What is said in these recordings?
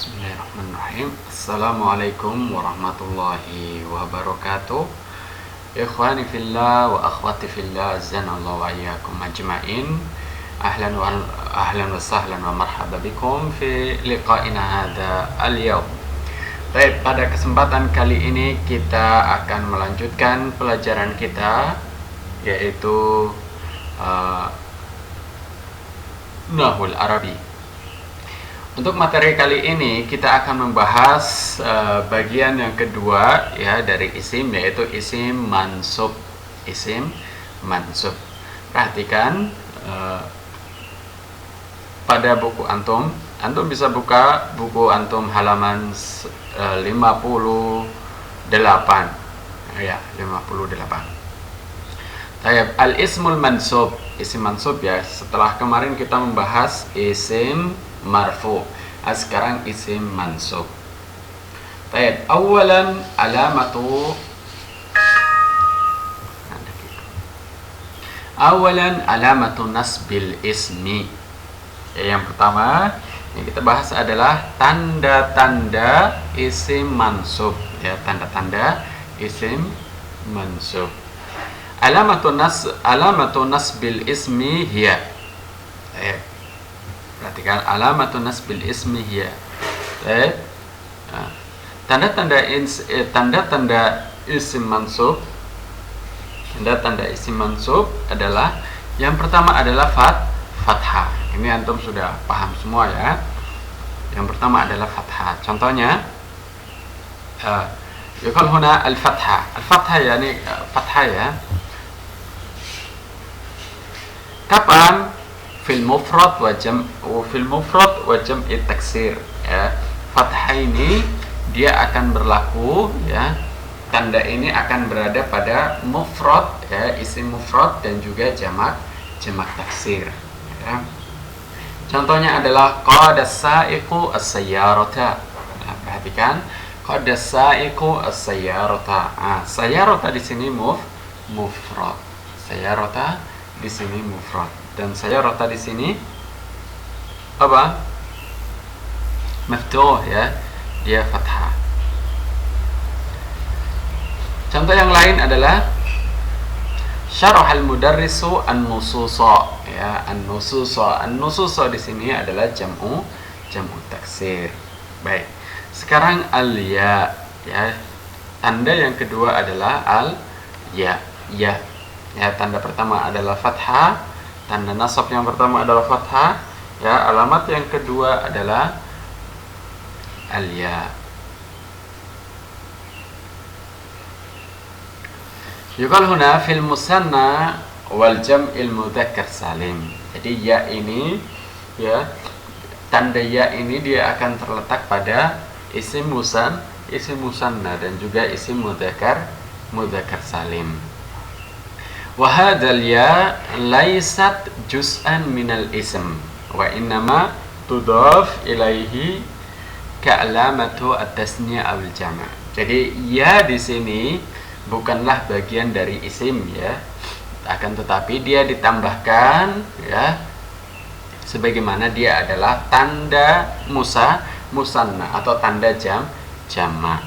Bismillahirrahmanirrahim. Assalamualaikum warahmatullahi wabarakatuh. Ikhwani fillah wa akhwati fillah, azanallahu wa iyyakum ajma'in. Ahlan wa sahlan wa marhaba bikum fi liqa'ina hadha al-yawm. Baik, pada kesempatan kali ini kita akan melanjutkan pelajaran kita, yaitu Nahwul Arabi. Untuk materi kali ini kita akan membahas bagian yang kedua ya dari isim, yaitu isim mansub. Isim mansub. Perhatikan pada buku antum bisa buka buku antum halaman 58 ya, 58. Tayyib, al-ismul mansub, isim mansub ya. Setelah kemarin kita membahas isim marfu, sekarang isim mansub. Tayyib, awalan alamatu nasbil ismi. Yang pertama yang kita bahas adalah tanda-tanda isim mansub ya, tanda-tanda isim mansub. Alamatu nasbil ismi hiya. Perhatikan, alamatu nasbil ismi hiya. Tanda-tanda isim mansub. Tanda-tanda isim mansub adalah, yang pertama adalah fathah. Ini antum sudah paham semua ya. Yang pertama adalah fathah. Contohnya yuqal huna al-fathah. Al-fathah yani fathah ya. Kapan? Fil mufrad wa jam'i taksir ya. Fathah ini dia akan berlaku ya. Tanda ini akan berada pada mufrad ya, isim mufrad dan juga jamak taksir ya. Contohnya adalah qadas sa'iqu as-sayyarata. Nah, perhatikan, qadas sa'iqu as-sayyarata. Sayyarata di sini mufrad. Sayyarata di sini mufrad. Dan sayyarata di sini apa? Maftuh ya, dia fathah. Contoh yang lain adalah syarahal mudarrisu an-nususa ya, an-nususa di sini adalah jam'u taksir. Baik. Sekarang al-ya ya. Tanda yang kedua adalah al-ya. Ya. Tanda pertama adalah fathah. Tanda nasab yang pertama adalah fathah ya. Alamat yang kedua adalah al-ya. Yuqal huna fil musanna wal jam'il mudzakkar salim. Jadi ya ini ya, tanda ya ini dia akan terletak pada isim musanna dan juga isim mudzakkar salim. Wa hadzal ya laysat juz'an minal ism wa innama tudaf ilaihi ka'lamatu at-tasniya awil jama'. Jadi ya di sini bukanlah bagian dari isim ya, akan tetapi dia ditambahkan ya, sebagaimana dia adalah tanda musanna atau tanda jamak.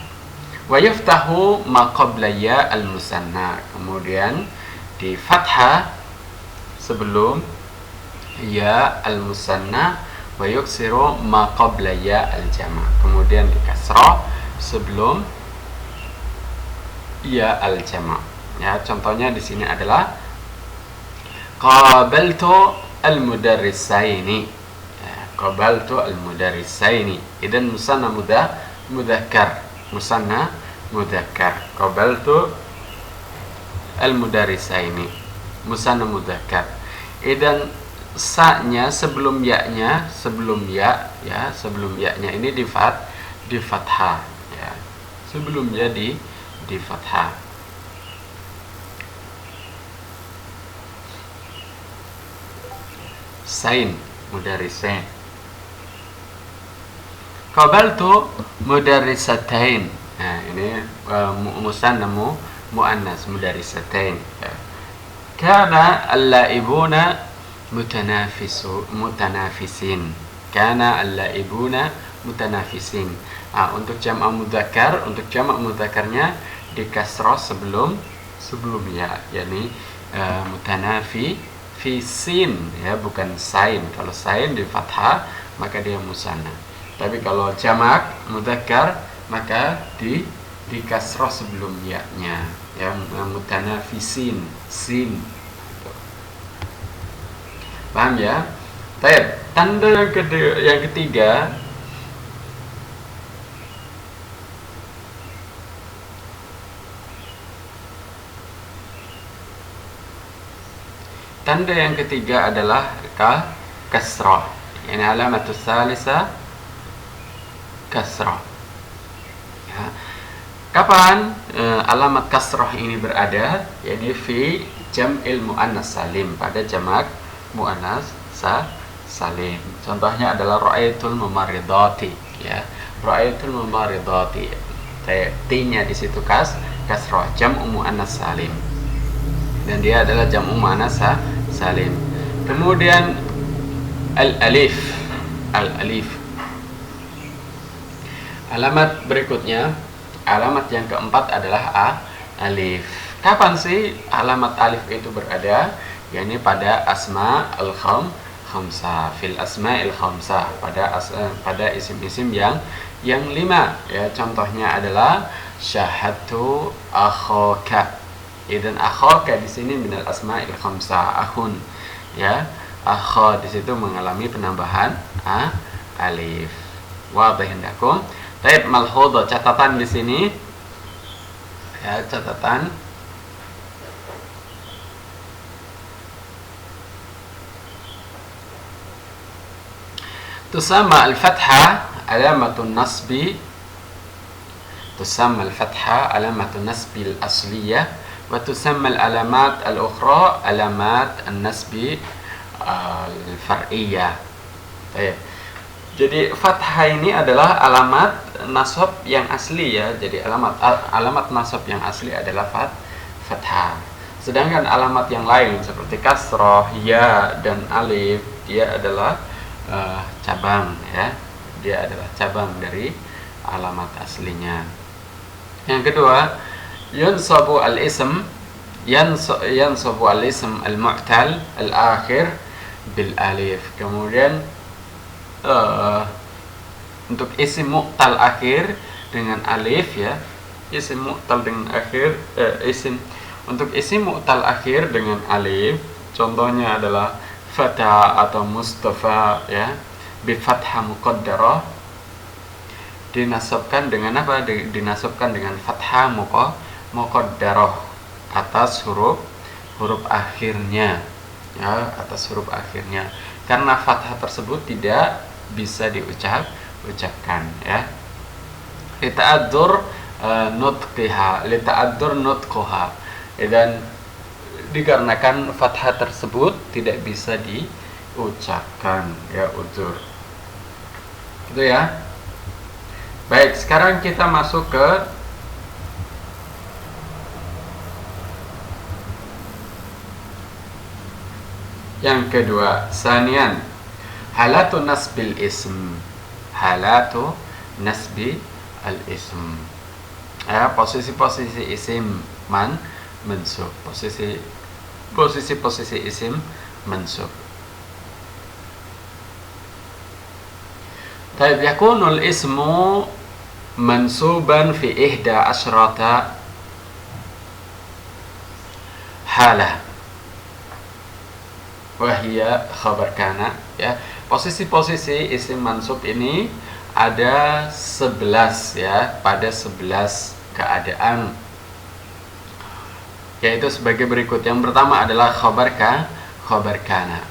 Wa yaftahu ma qabla ya al musanna, kemudian di fathah sebelum ya al musanna, wa yuksiru ma qabla ya al jamak, kemudian di kasrah sebelum ya al-jama' ya. Contohnya di sini adalah qabaltu al-mudarrisaini ya, qabaltu al-mudarrisaini. Idan musanna mudzakkar, musanna mudzakkar. Qabaltu al-mudarrisaini, musanna mudzakkar. Idan sa-nya sebelum ya-nya, sebelum ya-nya ini di fathah ya. Sebelum ya di fathah. Sain, mudarrisain. Qabaltu mudarrisatain. Nah, ini musanna muannas, mudarrisatain ya. Kana al-la'ibuna mutanafisin. Kana al-la'ibuna mutanafisin. Untuk jamak mudzakarnya di kasroh sebelum ya, yakni mutanafisin ya, bukan sain. Kalau sain di fathah maka dia musanna. Tapi kalau jamak mudzakkar maka di kasroh sebelum ya-nya, ya, mutanafisin, sin. Paham ya? Baik, tanda yang ketiga adalah kasrah. Ini alamatus salisa kasrah. Ya. Kapan alamat kasrah ini berada? Yakni fi jam'il muannas salim, pada jamak muannas salim. Contohnya adalah ra'aitul mumarridati, ya. Ra'aitul mumarridati. T-nya di situ kasrah, jam'u muannas salim. Dan dia adalah jam'u muannas salim. Kemudian al-alif. Alamat berikutnya, alamat yang keempat adalah alif. Kapan sih alamat alif itu berada? Yakni pada asma al-khamsah, fil asma al-khamsah, pada isim-isim yang 5 ya. Contohnya adalah syahadtu akhaka. Dan akhaka di sini minal asma al-khamsah, akhun ya. Akha di situ mengalami penambahan alif. Wadih hendakum. Baik, malhudho, catatan di sini ya, catatan. Tusamma al-fathah alamatun nasbi, tusamma al-fathah alamatun nasbi al-asliyah, wa tusamma al-alamat al-ukhra alamat an-nasbi al-far'iyah. Baik. Jadi fathah ini adalah alamat nasab yang asli ya. Jadi alamat nasab yang asli adalah fathah. Sedangkan alamat yang lain seperti kasroh, ya, dan alif, dia adalah cabang ya. Dia adalah cabang dari alamat aslinya. Yang kedua, yansabu al-ism, yansabu al-ism al-mu'tal al-akhir bil alif. Kemudian untuk isim mu'tal akhir dengan alif ya, isim mu'tal dengan akhir untuk isim mu'tal akhir dengan alif, contohnya adalah Fata atau Mustafa ya, bi fathah muqaddarah, dinasabkan dengan apa? Dinasabkan dengan fathah muqaddarah atas huruf akhirnya ya, atas huruf akhirnya, karena fathah tersebut tidak bisa diucapkan ya. Lita'addur nutqiha, dan dikarenakan fathah tersebut tidak bisa diucapkan ya, uzur. Gitu ya. Baik, sekarang kita masuk ke yang kedua, sanian halatu nasbil ism, halatu nasbi al-ism ya, posisi-posisi isim mansub, posisi isim mansub. Taib, yakunul ismu mansuban fi ihda asyrata halah wahia khabar kana ya. Posisi-posisi isim mansub ini ada 11 ya, pada 11 keadaan, yaitu sebagai berikut. Yang pertama adalah khabar kana.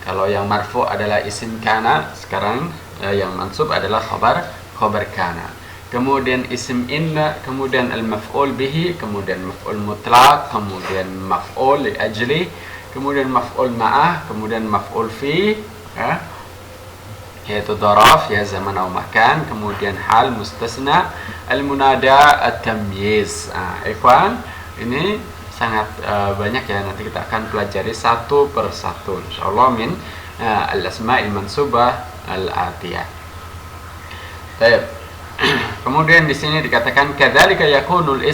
Kalau yang marfu adalah isim kana, sekarang yang mansub adalah khabar kana. Kemudian isim inna, kemudian al-maf'ul bihi, kemudian maf'ul mutlaq, kemudian maf'ul li ajli, kemudian maf'ul ma'ah, kemudian maf'ul fi ya, yaitu daraf ya, zaman atau makan, kemudian hal, mustasna, al-munada, at-tamyiz. Ikhwan, ini sangat banyak ya, nanti kita akan pelajari satu per satu insyaallah min al-asma'il mansubah al-atiyah. Baik. Kemudian di sini dikatakan kadzalika yakunul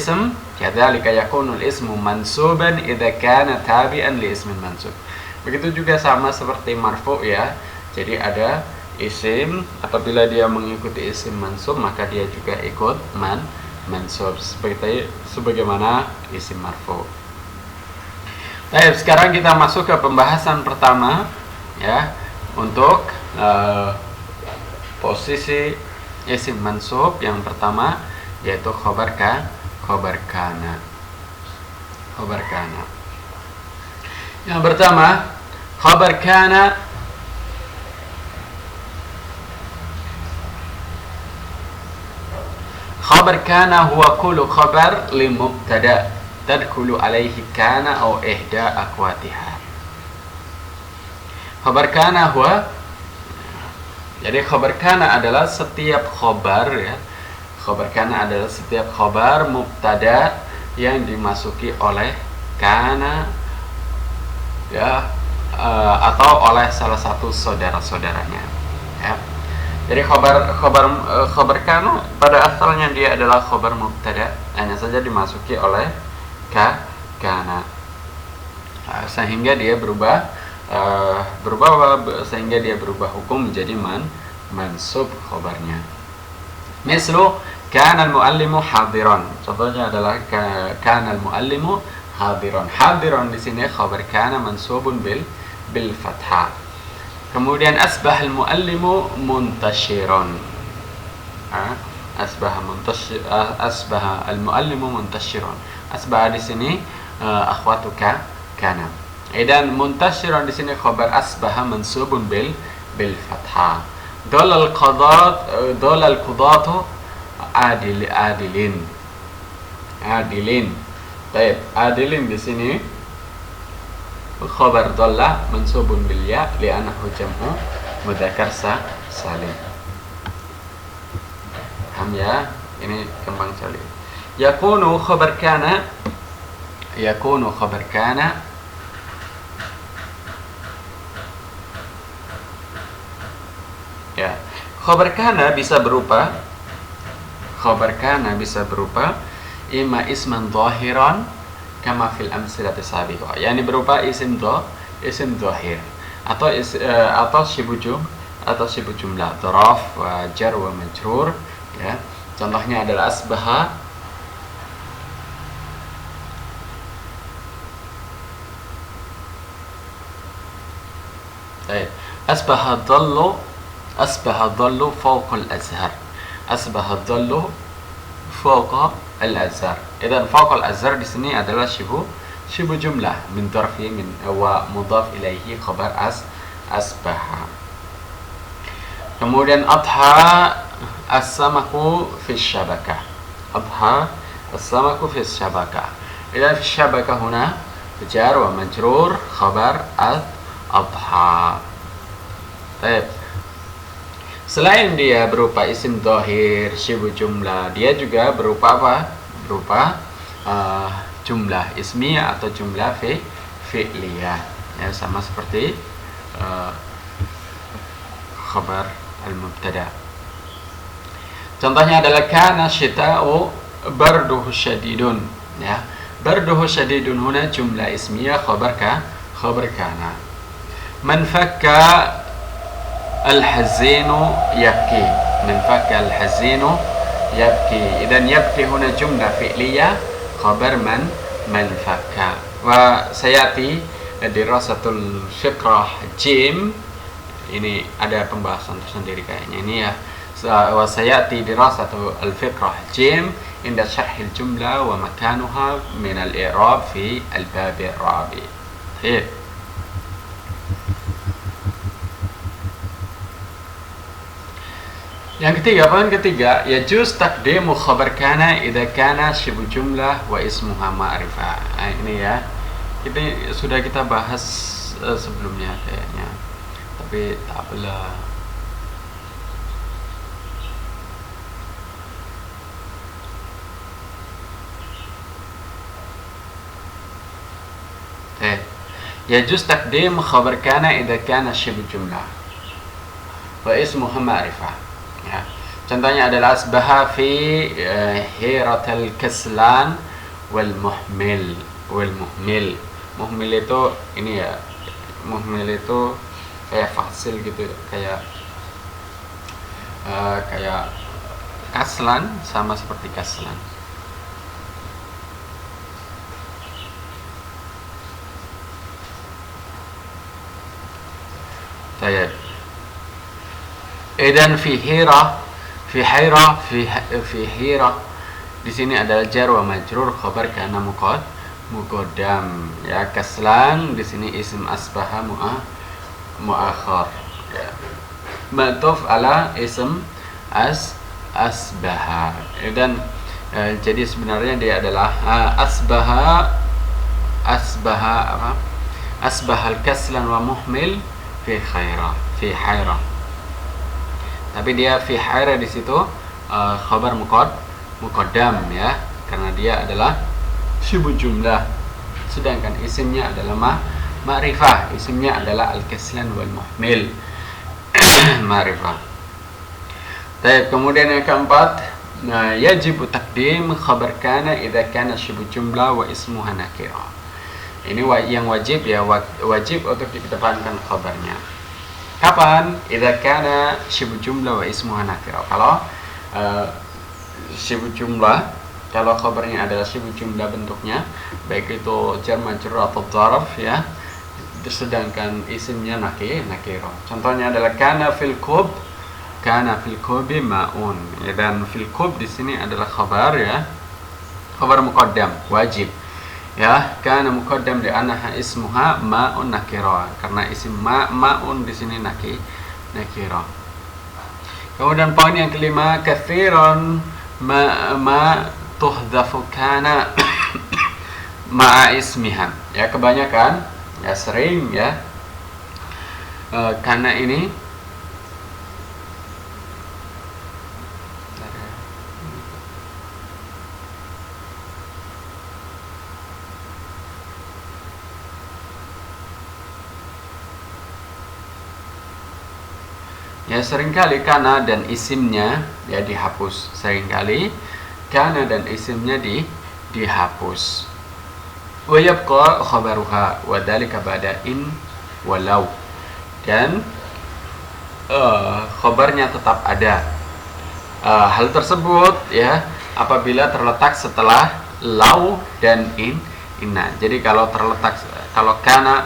ismu mansuban idza kana tabi'an li ismin mansub. Begitu juga sama seperti marfu ya. Jadi ada isim, apabila dia mengikuti isim mansub maka dia juga ikut mansub sebagaimana isim marfu. Baik, sekarang kita masuk ke pembahasan pertama ya, untuk posisi isim mansub yang pertama yaitu khobar kana. Yang pertama, khobar kana huwa kullu khabar li mubtada tadkhulu alaihi kana aw ihda akwatiha. Khabar kana huwa, jadi khabar kana adalah setiap khabar ya. Khabar kana adalah setiap khabar mubtada yang dimasuki oleh kana ya, atau oleh salah satu saudara-saudaranya ya. Jadi khabar kana pada asalnya dia adalah khabar mubtada, hanya saja dimasuki oleh kana, sehingga dia berubah hukum menjadi mansub khabarnya. Mislu kana al-muallimu hadiran. Contohnya adalah kana al-muallimu hadiran. Hadiran di sini khabar kana mansubun bil fathah. Kemudian asbah al-muallimu muntashiran. Asbah al-muallimu muntashiran. Asbah di sini akhwatuka kana. Dan muntashiran di sini khabar asbah mansubun bil fathah. Dalal qudatu adilin. Baik, adilin di sini khabar dalla mansubun bil ya li'annahu jam'u mudzakkar salim. Paham ya? Ini gampang sekali. Yakunu khabar kana ya, khabar kana bisa berupa imma isman dhahiran kama fil amsilati sabiqah, yani berupa isim dhahir atau syibu jumlah dharaf wa jar wa majrur ya. Contohnya adalah asbaha dhallu fawqa al-azhar. Asbaha dhallu fawqa al-azhar. Idan fawqa al-azhar di sini adalah syibu jumlah min dharfi min wa mudhaf ilaihi khabar asbaha. Kemudian adha as-samaku fi syabakah. Adha as-samaku fi syabakah. Idan fi syabakah huna jar wa majrur khabar adha. Baik. Selain dia berupa isim dhahir, syibu jumlah, dia juga berupa apa? Berupa jumlah ismiyah atau jumlah fi'liyah. Ya, sama seperti khabar al-mubtada. Contohnya adalah kana syita'u barduhu syadidun. Ya, barduhu syadidun huna jumlah ismiyah khabar kana. Man fakka al-hazinu yabki. Man fakka al-hazinu yabki. Idan yabki huna jumlah fi'liyah khabar man fakka. Wa sayati dirasatul fiqrah jim, ini ada pembahasan tersendiri kayaknya ini ya. Wa sayati dirasatul fiqrah jim inda syarhil jumlah wa makanuha min al-i'rab fi al-bab ar-rabi. Yang ketiga, poin ketiga, yajuz taqdimu khabar kana idza kana syibu jumlah wa ismuha ma'rifah. Nah, ini ya. Ini sudah kita bahas sebelumnya kayaknya. Tapi tak apalah. Yajuz taqdim khabar kana idza kana syibh jumlah wa ismuhu ma'rifah. Ya. Contohnya adalah asbaha fi hiratal kaslan wal muhmil. Muhmil itu ini ya, muhmil itu kayak fasil gitu, kayak kaslan, sama seperti kaslan. Baik. Idan fi hira di sini adalah jar wa majrur khabar kana muqaddam, ya. Kaslan di sini isim asbaha muakhar, ya. Ma'tuf ala isim asbaha. Dan jadi sebenarnya dia adalah asbaha apa? Asbahal kaslan wa muhmil fi haira. Tapi dia fi haira di situ khabar muqaddam, ya, karena dia adalah syibh jumlah. Sedangkan isimnya adalah ma'rifah. Isimnya adalah al-kaslan wal muhmil. Ma'rifah. Baik, kemudian yang keempat, yajib taqdim khabar kana idza kana syibh jumlah wa ismuha nakirah. Ini yang wajib, ya, wajib untuk dikedepankan khabarnya. Kapan? Idza kana syibh jumlah wa ismuha nakirah. Kalau syibh jumlah, kalau khabarnya adalah syibh jumlah bentuknya, baik itu jar majrur atau dzaraf, ya, sedangkan isimnya nakirah. Contohnya adalah kana fil kubi ma'un. Ya, dan fil kub di sini adalah khabar, ya, khabar muqaddam, wajib. Ya, kana muqaddam li annaha ismuha ma'un nakirah, karena isim ma'un di sini nakirah. Kemudian poin yang kelima, katsiran ma tuhdhafu kana ma'a ismiha. Ya, kebanyakan, ya, sering, ya, karena ini ya, seringkali kana dan isimnya, ya, dihapus. Seringkali kana dan isimnya dihapus. Wa yabqa khabaruha wa dzalika ba'da in walau. Dan khabarnya tetap ada. Hal tersebut, ya, apabila terletak setelah lau dan inna. Jadi kalau kana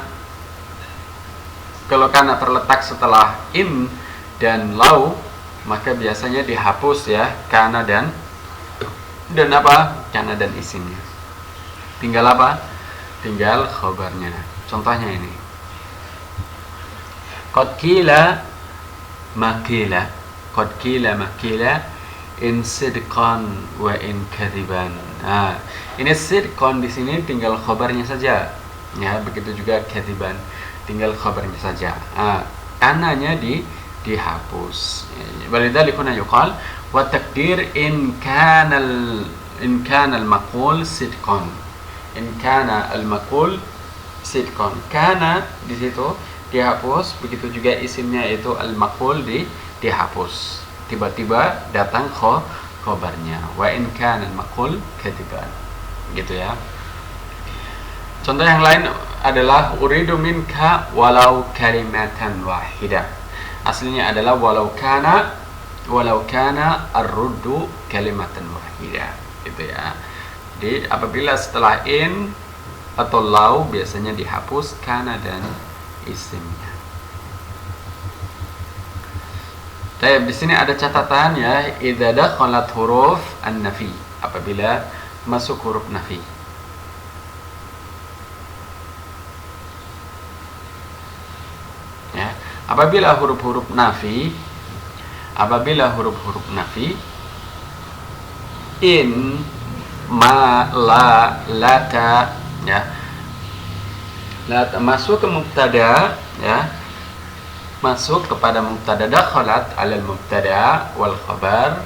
terletak setelah in dan lau, maka biasanya dihapus, ya, kana dan apa? Kana dan isimnya. Tinggal apa? Tinggal khabarnya. Contohnya ini. Qad qila makila in sidqan wa in kadiban. Nah, ini sidqan di sini tinggal khabarnya saja. Ya, begitu juga kadiban, tinggal khabarnya saja. Kananya dihapus. Walidzalika yuqal wa taqdir in kana al-maqul sidqan. In kana al-maqul sidqan. Kana di situ dihapus, begitu juga isimnya itu al-maqul dihapus. Tiba-tiba datang khabarnya. Wa in kana al-maqul kadiban. Gitu, ya. Contoh yang lain adalah uridu minka walau kalimatan wahidah. Aslinya adalah walau kana ar-ruddu kalimatan wahidah, gitu, ya. Jadi apabila setelah in atau lau biasanya dihapus kana dan isimnya. Di sini ada catatan, ya, idza dakhalat huruf an-nafi, apabila masuk huruf nafi. Ya, apabila huruf-huruf nafi in, ma, la, lata, ya, masuk ke mubtada, ya, masuk kepada mubtada, dakhalat alal mubtada wal khabar,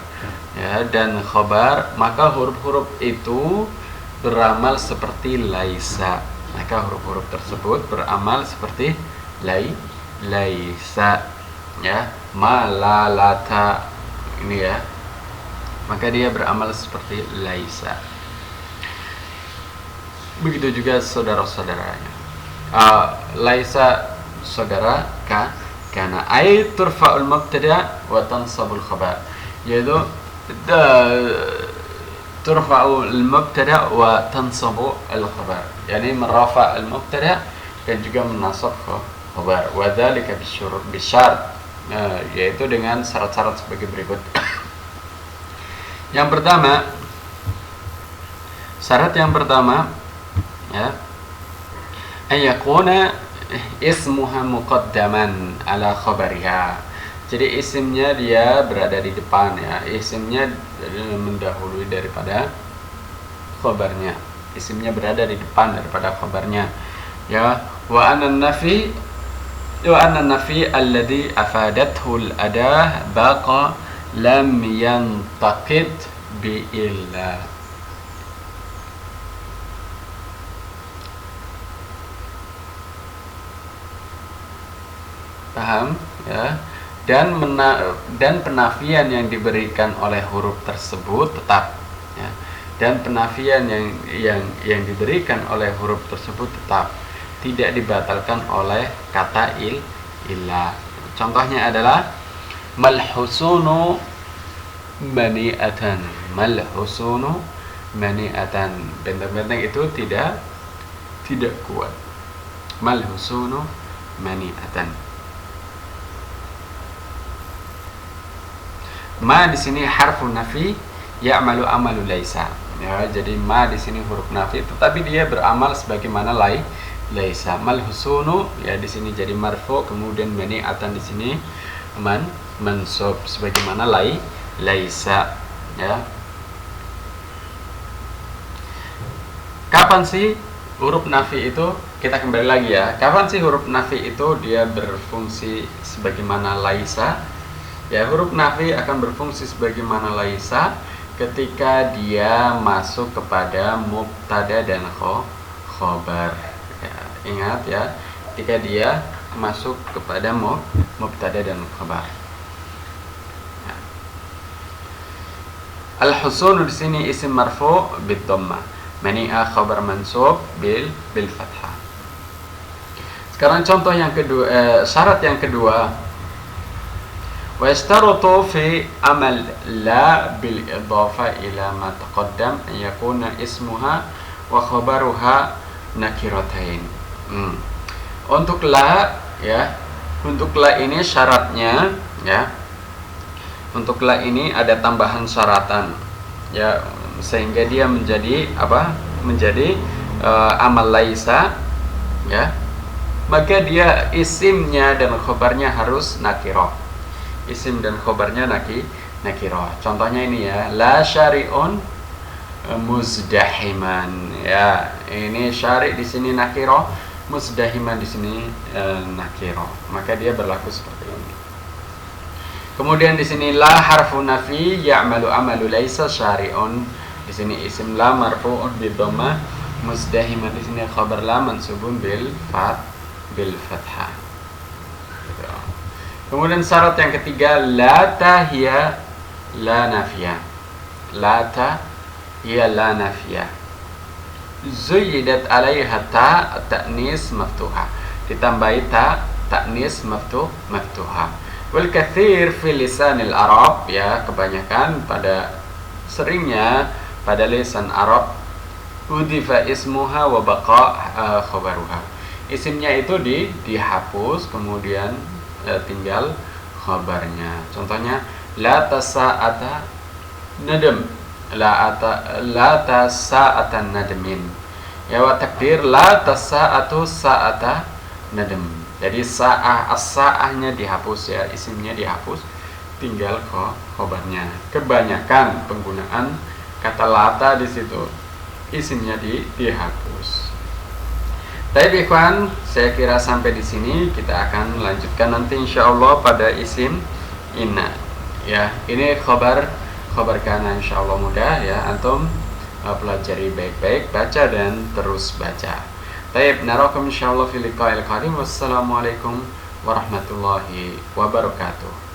ya, dan khabar, maka huruf-huruf itu beramal seperti laisa, maka huruf-huruf tersebut beramal seperti laisa, ya. Malalata, ini ya, maka dia beramal seperti laisa. Begitu juga saudara-saudaranya. Laisa saudara kana ay turfa'ul mubtada wa tansabul khabar, yaitu turfa'ul mubtada wa tansabu al khabar, yani merafa al mubtada dan juga menasab khabar. Wa dzalika bisyart, yaitu dengan syarat-syarat sebagai berikut. Yang pertama, syarat yang pertama, ya, ayakuna ismuha muqaddaman ala khabariha. Jadi isimnya dia berada di depan, ya. Isimnya mendahului daripada khabarnya. Isimnya berada di depan daripada khabarnya. Ya, wa anna nafi alladhi afadathu al-adah baqa lam yantaqid bi illa. Paham, ya? Dan penafian yang diberikan oleh huruf tersebut tetap, ya. Dan penafian yang diberikan oleh huruf tersebut tetap, tidak dibatalkan oleh kata illa. Contohnya adalah malhusunu mani'atan. Malhusunu mani'atan. Benteng-benteng itu tidak kuat. Malhusunu mani'atan. Ma di sini harfun nafi ya'malu amalu laisa. Ya, jadi ma di sini huruf nafi, tetapi dia beramal sebagaimana laisa. Malhusunu, ya, di sini jadi marfu, kemudian mani'atan di sini mansub sebagaimana laisa, ya. Kapan sih huruf nafi itu, kita kembali lagi, ya. Kapan sih huruf nafi itu dia berfungsi sebagaimana laisa? Ya, huruf nafi akan berfungsi sebagaimana laisa ketika dia masuk kepada mubtada dan khobar. Ya, ingat, ya, ketika dia masuk kepada mubtada dan khobar. Ya. Al-husunu di sini isim marfu bid dhammah, mani'a khabar mansub bil fathah. Sekarang contoh yang kedua, syarat yang kedua. Wa yashtaratu fi amal la bil idhafa ila ma taqaddam an yakuna ismuha wa khabaruha nakiratain. Untuk la, ya, untuk la ini syaratnya, ya, untuk la ini ada tambahan syaratan, ya, sehingga dia menjadi apa? Menjadi amal laisa, ya. Maka dia isimnya dan khabarnya harus nakirah. Isim dan khobarnya nakirah. Contohnya ini, ya, la syari'un muzdahiman, ya. Ini syari' di sini nakirah, muzdahiman di sini nakirah. Maka dia berlaku seperti ini. Kemudian di sini la harfu nafi ya'malu amalu laisa syari'un. Di sini isim la marfu'un bi dhammah, muzdahiman di sini khabar la mansubun bil fathah. Gitu. Kemudian syarat yang ketiga, lata hiya la nafiyah. Lata hiya la nafiyah. Zuyyidat alaiha ta ta'nis maftuha. Ditambahi ta ta'nis maftuha. Wal kathir fi lisanil Arab, ya, kebanyakan seringnya pada lisan Arab, udifa ismuha wa baqa khabaruha. Isimnya itu dihapus, kemudian tinggal khabarnya. Contohnya la tasa'ata nadam, la tasa'atan nadmin, ya, wa takdir la tasa'atu sa'ata nadam. Jadi as-sa'ahnya dihapus, ya, isimnya dihapus, tinggal khabarnya. Kebanyakan penggunaan kata lata di situ, isimnya dihapus. Baik, ikhwan, saya kira sampai di sini. Kita akan lanjutkan nanti insyaallah pada isim inna, ya. Ini khabar kana insyaallah mudah, ya. Antum pelajari baik-baik, baca dan terus baca. Taib, narakum insyaallah fi liqa'il qadim. Wassalamualaikum warahmatullahi wabarakatuh.